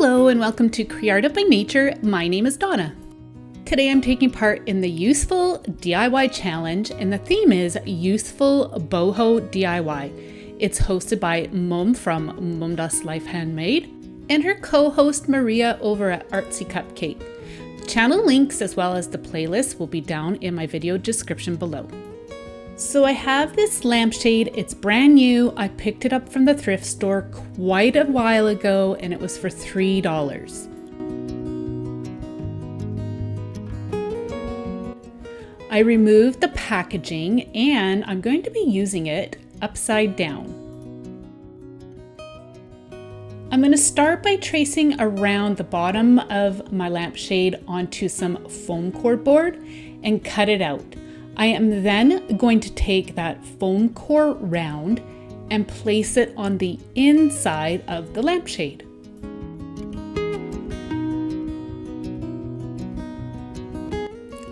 Hello and welcome to Creative by Nature. My name is Donna. Today I'm taking part in the Useful DIY Challenge and the theme is Useful Boho DIY. It's hosted by Mom from Mom Das Life Handmade and her co-host Maria over at Artsy Cupcake. The channel links as well as the playlist will be down in my video description below. So I have this lampshade, it's brand new. I picked it up from the thrift store quite a while ago and it was for $3. I removed the packaging and I'm going to be using it upside down. I'm going to start by tracing around the bottom of my lampshade onto some foam core board and cut it out. I am then going to take that foam core round and place it on the inside of the lampshade.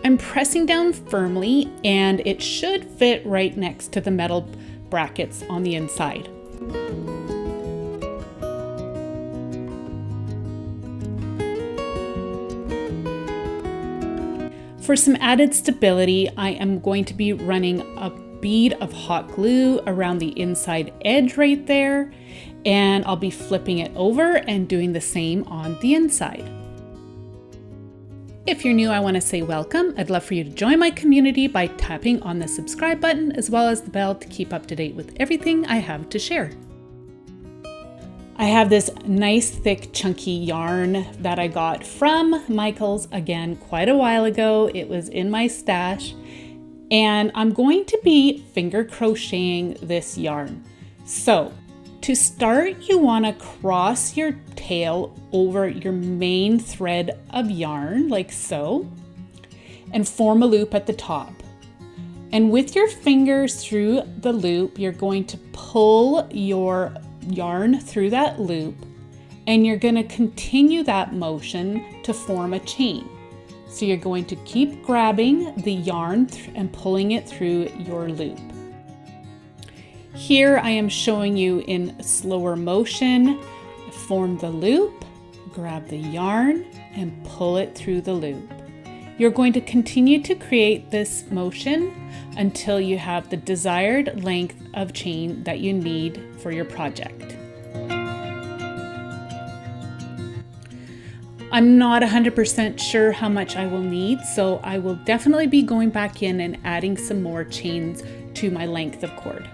I'm pressing down firmly and it should fit right next to the metal brackets on the inside. For some added stability, I am going to be running a bead of hot glue around the inside edge right there, and I'll be flipping it over and doing the same on the inside. If you're new, I want to say welcome. I'd love for you to join my community by tapping on the subscribe button as well as the bell to keep up to date with everything I have to share. I have this nice thick chunky yarn that I got from Michael's again quite a while ago. It was in my stash and I'm going to be finger crocheting this yarn. So to start, you want to cross your tail over your main thread of yarn like so and form a loop at the top. And with your fingers through the loop, you're going to pull your yarn through that loop and you're going to continue that motion to form a chain. So you're going to keep grabbing the yarn and pulling it through your loop. Here I am showing you in slower motion. Form the loop, grab the yarn and pull it through the loop. You're going to continue to create this motion until you have the desired length of chain that you need for your project. I'm not 100% sure how much I will need, so I will definitely be going back in and adding some more chains to my length of cord.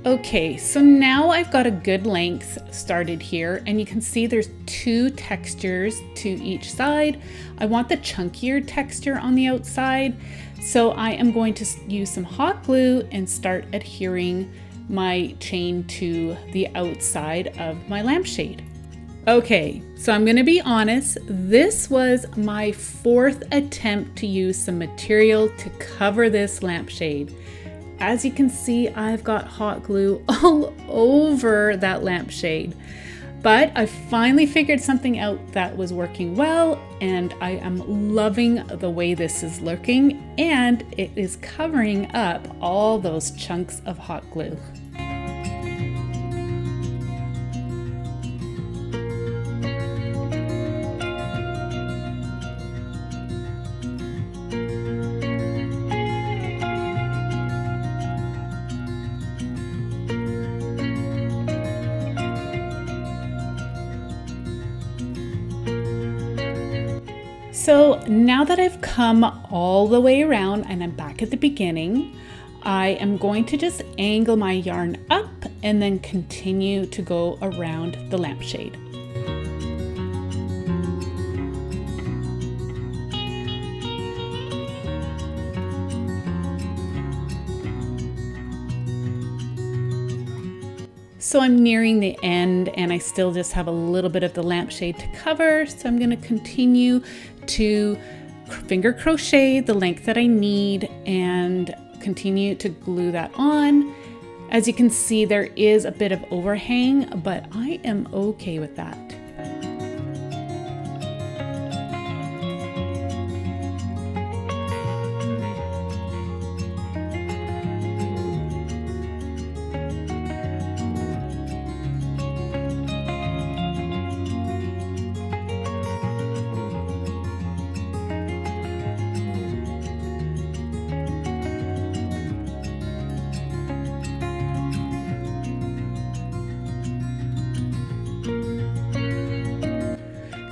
Okay, so now I've got a good length started here and you can see there's two textures to each side. I want the chunkier texture on the outside, so I am going to use some hot glue and start adhering my chain to the outside of my lampshade. Okay, so I'm going to be honest, this was my fourth attempt to use some material to cover this lampshade. As you can see, I've got hot glue all over that lampshade, but I finally figured something out that was working well, and I am loving the way this is looking, and it is covering up all those chunks of hot glue. So now that I've come all the way around and I'm back at the beginning, I am going to just angle my yarn up and then continue to go around the lampshade. So I'm nearing the end and I still just have a little bit of the lampshade to cover. So I'm going to continue to finger crochet the length that I need and continue to glue that on. As you can see, there is a bit of overhang, but I am okay with that.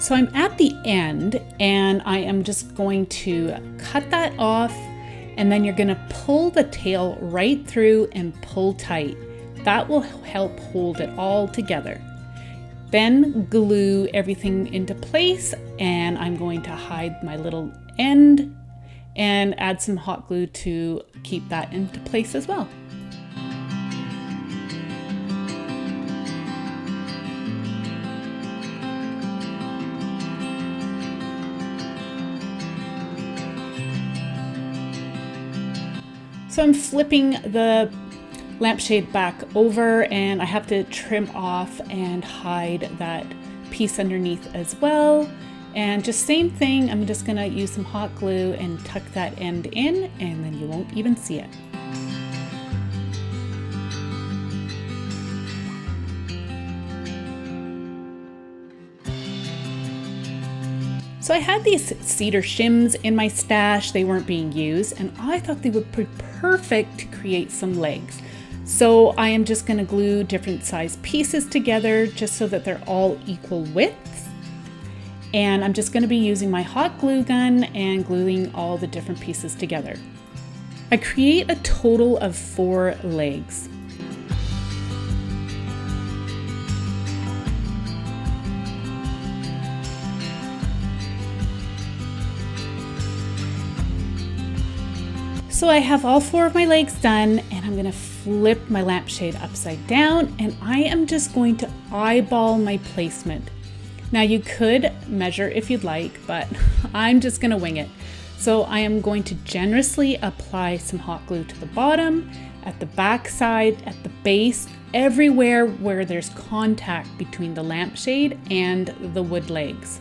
So I'm at the end and I am just going to cut that off, and then you're gonna pull the tail right through and pull tight. That will help hold it all together. Then glue everything into place, and I'm going to hide my little end and add some hot glue to keep that into place as well. So I'm flipping the lampshade back over, and I have to trim off and hide that piece underneath as well. And just same thing, I'm just gonna use some hot glue and tuck that end in, and then you won't even see it. So I had these cedar shims in my stash. They weren't being used, and I thought they would be perfect to create some legs. So I am just gonna glue different size pieces together just so that they're all equal widths. And I'm just gonna be using my hot glue gun and gluing all the different pieces together. I create a total of 4 legs. So I have all 4 of my legs done, and I'm gonna flip my lampshade upside down, and I am just going to eyeball my placement. Now you could measure if you'd like, but I'm just gonna wing it. So I am going to generously apply some hot glue to the bottom, at the back side, at the base, everywhere where there's contact between the lampshade and the wood legs.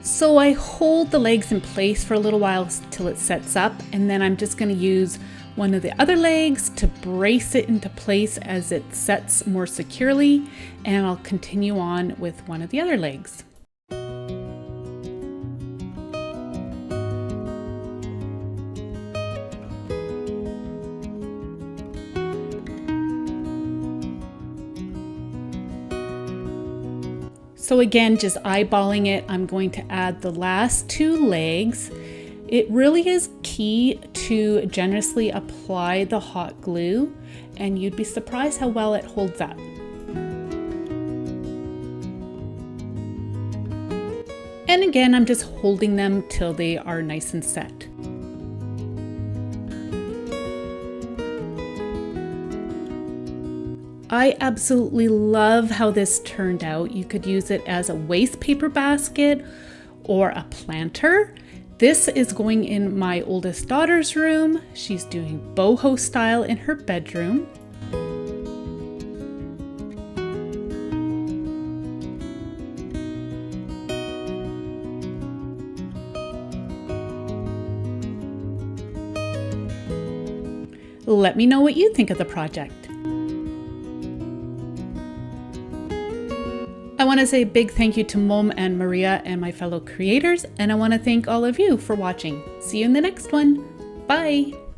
So I hold the legs in place for a little while till it sets up, and then I'm just going to use one of the other legs to brace it into place as it sets more securely, and I'll continue on with one of the other legs. So again, just eyeballing it, I'm going to add the last 2 legs. It really is key to generously apply the hot glue, and you'd be surprised how well it holds up. And again, I'm just holding them till they are nice and set. I absolutely love how this turned out. You could use it as a waste paper basket or a planter. This is going in my oldest daughter's room. She's doing boho style in her bedroom. Let me know what you think of the project. I want to say a big thank you to Mom and Maria and my fellow creators, and I want to thank all of you for watching. See you in the next one. Bye!